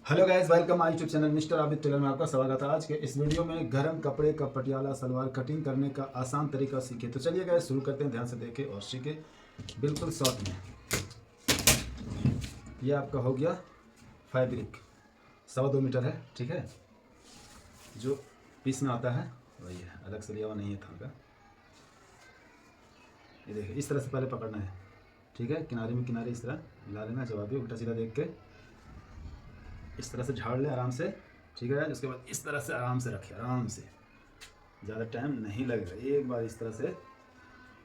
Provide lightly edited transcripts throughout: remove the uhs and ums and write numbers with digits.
Hello guys, welcome my YouTube channel mister Abid Tailor में आपका स्वागत है। आज के इस वीडियो में गर्म कपड़े का पटियाला सलवार कटिंग करने का आसान तरीका सीखे। तो चलिए गाइस शुरू करते हैं, ध्यान से देखें और सीखें बिल्कुल शॉर्ट में। ये आपका हो गया फैब्रिक 2.25 मीटर है, ठीक है। जो पीस में आता है वही है, अलग से लिया हुआ नहीं है थान का। ये देखिए इस तरह से पहले पकड़ना है, ठीक है। किनारे में किनारे इस तरह मिला लेना, जब भी उल्टा सीधा देख के इस तरह से झाड़ ले आराम से, ठीक है। उसके बाद इस तरह से आराम से रखिए, आराम से, ज़्यादा टाइम नहीं लगेगा। एक बार इस तरह से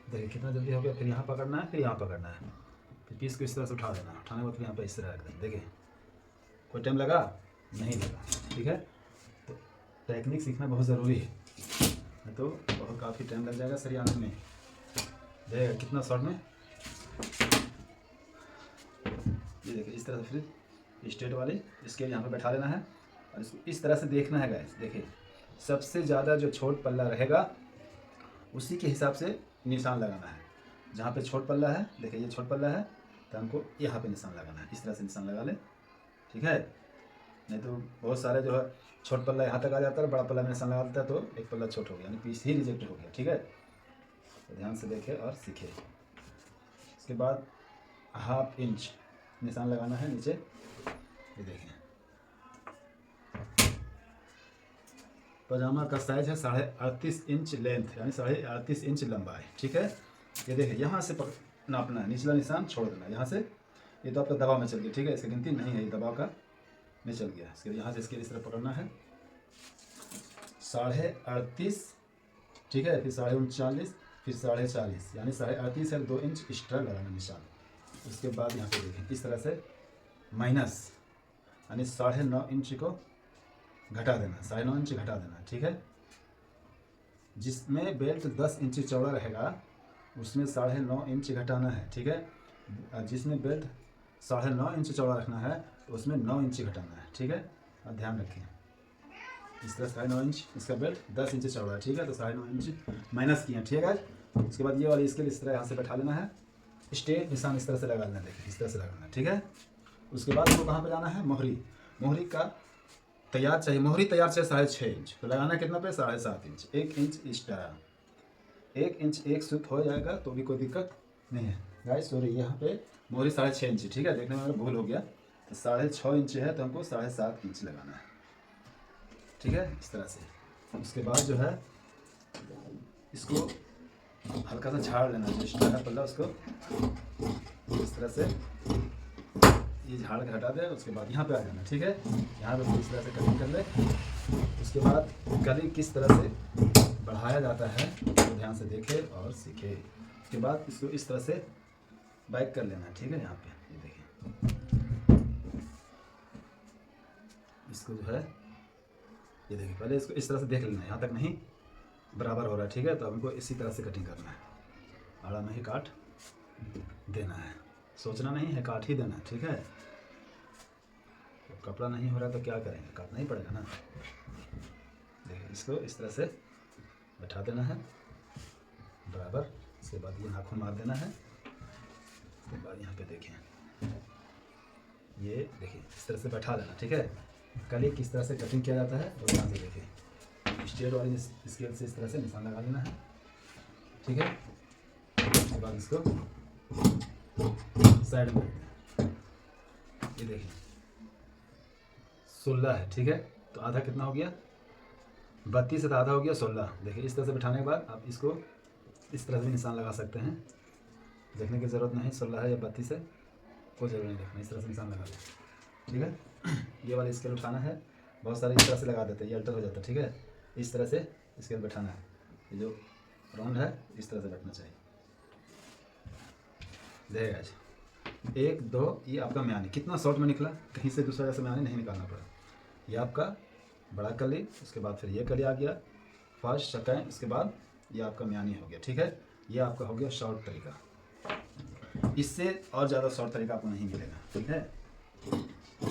देखिए कितना जल्दी हो गया। फिर यहाँ पकड़ना है, फिर यहाँ पकड़ना है, फिर पीस को इस तरह से उठा देना। उठाने के बाद फिर यहाँ पे इस तरह रख देना। देखिए कोई टाइम लगा नहीं लगा, ठीक है। तो टेक्निक सीखना बहुत ज़रूरी है, नहीं तो बहुत काफ़ी टाइम लग जाएगा सरियाने में। देखिए कितना शॉर्ट में, ये देखिए इस तरह से फिर स्ट्रेट वाली इसके यहाँ पे बैठा लेना है और इसको इस तरह से देखना है गाइस। देखिए सबसे ज़्यादा जो छोट पल्ला रहेगा उसी के हिसाब से निशान लगाना है। जहाँ पे छोट पल्ला है, देखिए ये छोट पल्ला है तो हमको यहाँ पे निशान लगाना है। इस तरह से निशान लगा ले, ठीक है। नहीं तो बहुत सारे जो है छोट पल्ला यहाँ तक आ जाता है, बड़ा पल्ला में निशान लगा देता है तो एक पल्ला छोट हो गया, यानी पीस ही रिजेक्ट हो गया, ठीक है। तो ध्यान से देखें और सीखें। इसके बाद 1/2 इंच निशान लगाना है नीचे। ये देखें पजामा का साइज है 38.5 इंच लेंथ, यानी 38.5 इंच लंबाई, ठीक है। ये देखिए यहाँ से नापना है, निचला निशान छोड़ देना यहाँ से। ये तो आपका दबाव में चल गया, ठीक है, इसकी गिनती नहीं है, ये दबाव का में चल गया। इसके यहाँ से इसके इस तरह पकड़ना है 38.5, ठीक है। फिर 39.5, फिर 40.5, यानी 38.5 है, 2 इंच एक्स्ट्रा लगाना निशान। उसके बाद यहाँ पे देखें इस तरह से माइनस, यानी 9.5 इंच को घटा देना, 9.5 इंच घटा देना, ठीक है। जिसमें बेल्ट 10 इंच चौड़ा रहेगा उसमें 9.5 इंच घटाना है, ठीक है। जिसमें बेल्ट 9.5 इंच चौड़ा रखना है तो उसमें 9 इंच घटाना है, ठीक है। और ध्यान रखें इस तरह 9.5 इंच, इसका बेल्ट 10 इंच चौड़ा है, ठीक है। तो 9.5 इंच माइनस किए, ठीक है। उसके बाद ये वाली इसके लिए इस तरह यहाँ से बैठा लेना है, स्ट्रेट निशान इस तरह से लगा लेना, देखिए इस तरह से लगाना, ठीक है। उसके बाद वो कहाँ पे जाना है, मोहरी। मोहरी का तैयार चाहिए, मोहरी तैयार चाहिए 6.5 इंच, तो लगाना कितना पे 7.5 इंच, 1 इंच एक्स्ट्रा, 1 इंच एक सूत हो जाएगा तो भी कोई दिक्कत नहीं है गाइस। सॉरी यहाँ पे मोहरी 6.5 इंच, ठीक है, देखने में भूल हो गया। तो 6.5 इंच है तो हमको 7.5 इंच लगाना है, ठीक है, इस तरह से। उसके बाद जो है इसको हल्का सा झाड़ लेना, जो एक्स्ट्रा का पल्ला उसको इस तरह से ये झाड़ के हटा दे। उसके बाद यहाँ पे आ जाना, ठीक है। यहाँ पे इस तरह से कटिंग कर ले। उसके बाद गले किस तरह से बढ़ाया जाता है तो ध्यान से देखे और सीखे। उसके बाद इसको इस तरह से बैक कर लेना, ठीक है। यहाँ पे ये देखिए इसको जो है, ये देखिए पहले इसको इस तरह से देख लेना, यहाँ तक नहीं बराबर हो रहा है, ठीक है। तो हमको इसी तरह से कटिंग करना है, आड़ा नहीं काट देना है, सोचना नहीं है, काट ही देना है, ठीक है। तो कपड़ा नहीं हो रहा तो क्या करेंगे, काटना ही पड़ेगा ना। देखिए इसको इस तरह से बैठा देना है बराबर। उसके बाद ये नाखून मार देना है। उसके बाद यहाँ पे देखें, ये देखिए इस तरह से बैठा लेना, ठीक है। कली किस तरह से कटिंग किया जाता है और यहाँ से देखिए स्ट्रेट वाली स्केल से इस तरह से निशान लगा लेना है, ठीक है। उसके बाद इसको साइड में ये देखिए 16 है, ठीक है। तो आधा कितना हो गया, 32 है तो आधा हो गया 16। देखिए इस तरह से बैठाने के बाद आप इसको इस तरह से भी निशान लगा सकते हैं, देखने की ज़रूरत नहीं 16 है या 32 है, कोई ज़रूरत नहीं देखना, इस तरह से निशान लगा लें, ठीक है। ये वाला स्केल उठाना है, बहुत सारे इस तरह से लगा देते हैं, ये अल्टर हो जाता है, ठीक है। इस तरह से स्केल बैठाना है, ये जो राउंड है इस तरह से बैठना चाहिए। देखिएगा आज 1 2, ये आपका म्यानी कितना शॉर्ट में निकला, कहीं से दूसरा जैसा म्यानी नहीं निकालना पड़ा। ये आपका बड़ा कली, उसके बाद फिर ये कली आ गया फर्स्ट सेकेंड, उसके बाद ये आपका म्यानी हो गया, ठीक है। ये आपका हो गया शॉर्ट तरीका, इससे और ज़्यादा शॉर्ट तरीका आपको नहीं मिलेगा, ठीक है।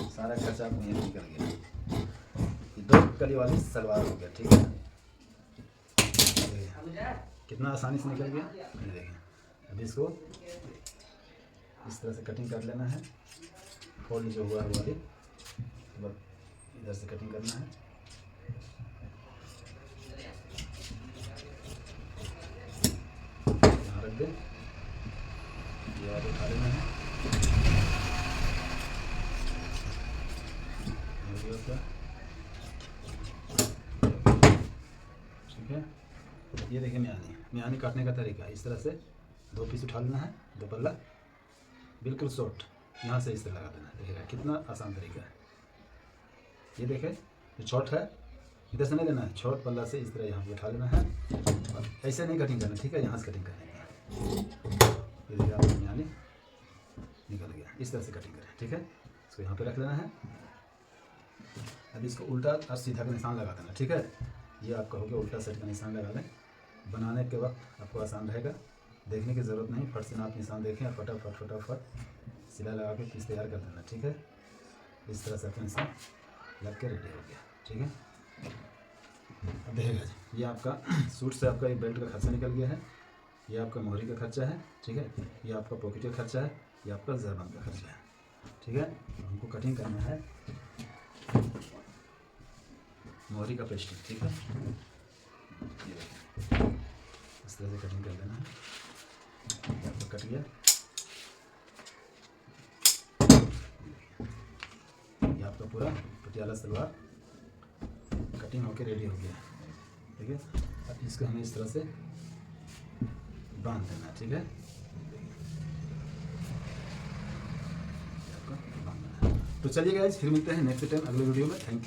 सारा खर्चा आपको यहीं निकल गया। ये 2 कली वाली सलवार हो गया, ठीक है। कितना आसानी से निकल गया, ये देखें। अभी इसको इस तरह से कटिंग कर लेना है, फोल्ड जो हुआ है वाली, इधर से कटिंग करना है। यहाँ रख दें, ये वाला उठा लेना है। ठीक है, ये देखिए मियानी काटने का तरीका इस तरह से 2 पीस उठा लेना है, 2 पल्ला बिल्कुल शॉर्ट, यहाँ से इस तरह लगा देना है। देखिएगा कितना आसान तरीका है। ये देखें, ये शॉर्ट है, इधर से नहीं लेना है, शॉर्ट पल्ला से इस तरह यहाँ पे उठा लेना है और ऐसे नहीं कटिंग करना, ठीक है, यहाँ से कटिंग करने का। ये देखिए आपका मियानी निकल गया, इस तरह से कटिंग करें, ठीक है। इसको यहाँ पे रख लेना है। अब इसको उल्टा और सीधा का निशान लगा देना, ठीक है। ये आपका हो गया, उल्टा साइड का निशान लगा लें। बनाने के वक्त आपको आसान रहेगा, देखने की ज़रूरत नहीं, फट से आप निशान देखें और फटाफट सिलाई लगा के पीस तैयार कर देना, ठीक है। इस तरह से आपका निशान लग के रेडी हो गया, ठीक है। अब देखिएगा जी, ये आपका सूट से आपका एक बेल्ट का खर्चा निकल गया है, ये आपका मोहरी का खर्चा है, ठीक है, ये आपका पॉकेट का खर्चा है, ये आपका ज़रबन का खर्चा है, ठीक है। हमको कटिंग करना है मोहरी का पेस्टिंग, ठीक है। इस तरह से कटिंग कर लेना है। ये आपका कट गया, ये आपका पूरा पटियाला सलवार कटिंग होके रेडी हो गया, ठीक है। अब इसको हमें इस तरह से बांध देना है, ठीक है। तो चलिए गाइस, फिर मिलते हैं नेक्स्ट टाइम अगले वीडियो में। Thank you.